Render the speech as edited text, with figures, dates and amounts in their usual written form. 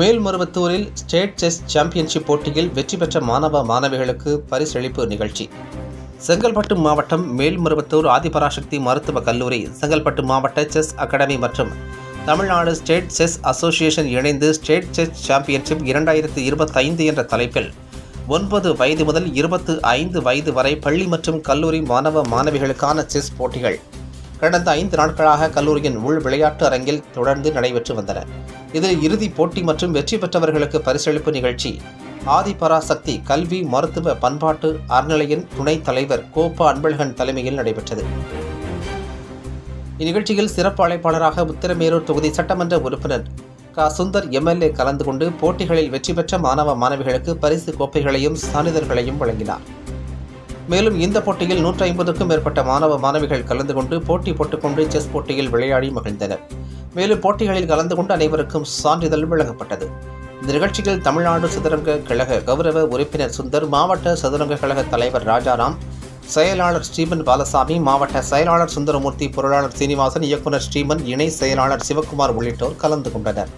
மேல்மருவத்தூரில் state chess championship போட்டியில் வெற்றி பெற்ற மாணவ மாணவிகளுக்கு பரிசளிப்பு நிகழ்ச்சி. செங்கல்பட்டு மாவட்டம் மேல்மருவத்தூர் ஆதிபராசக்தி மருத்துவக் கல்லூரி, செங்கல்பட்டு மாவட்ட செஸ் அகாடமி மற்றும் தமிழ்நாடு ஸ்டேட் செஸ் அசோசியேஷன் இணைந்து ஸ்டேட் செஸ் சாம்பியன்ஷிப் 2025 என்ற தலைப்பில் 9 வயது முதல் 25 வயது வரை பள்ளி மற்றும் கல்லூரி மாணவ மாணவிகளுக்கான செஸ் போட்டிகள் கடந்த 5 நாட்களாக கல்லூரியின் உள் விளையாட்டு அரங்கில் தொடர்ந்து நடைபெற்று வந்தன. இதில் இறுதிப் போட்டி மற்றும் வெற்றி பெற்றவர்களுக்கு பரிசளிப்பு நிகழ்ச்சி ஆதிபராசக்தி கல்வி மருத்துவ பண்பாட்டு அறநிலையின் துணைத் தலைவர் கோப்பா அன்பழகன் தலைமையில் நடைபெற்றது. இந்நிகழ்ச்சியில் சிறப்பு அழைப்பாளராக உத்திரமேரூர் தொகுதி சட்டமன்ற உறுப்பினர் சுந்தர் எம்எல்ஏ கலந்து கொண்டு போட்டிகளில் வெற்றி பெற்ற மாணவ மாணவிகளுக்கு பரிசு கோப்பைகளையும் சான்றிதழ்களையும் வழங்கினார். மேலும் இந்த போட்டியில் 150க்கும் மேற்பட்ட மாணவ மாணவிகள் கலந்து கொண்டு போட்டி போட்டுக்கொண்டு செஸ் போட்டியில் விளையாடி மகிழ்ந்தனர். மேலும் போட்டிகளில் கலந்து கொண்டு அனைவருக்கும் சான்றிதழ் வழங்கப்பட்டது. இந்த நிகழ்ச்சியில் தமிழ்நாடு சதுரங்க கழக கௌரவ உறுப்பினர் சுந்தர், மாவட்ட சதுரங்க கழக தலைவர் ராஜாராம், செயலாளர் ஸ்ரீமன் பாலசாமி, மாவட்ட செயலாளர் சுந்தரமூர்த்தி, பொருளாளர் சீனிவாசன், இயக்குநர் ஸ்ரீமன், இணை செயலாளர் சிவக்குமார் உள்ளிட்டோர் கலந்து கொண்டனர்.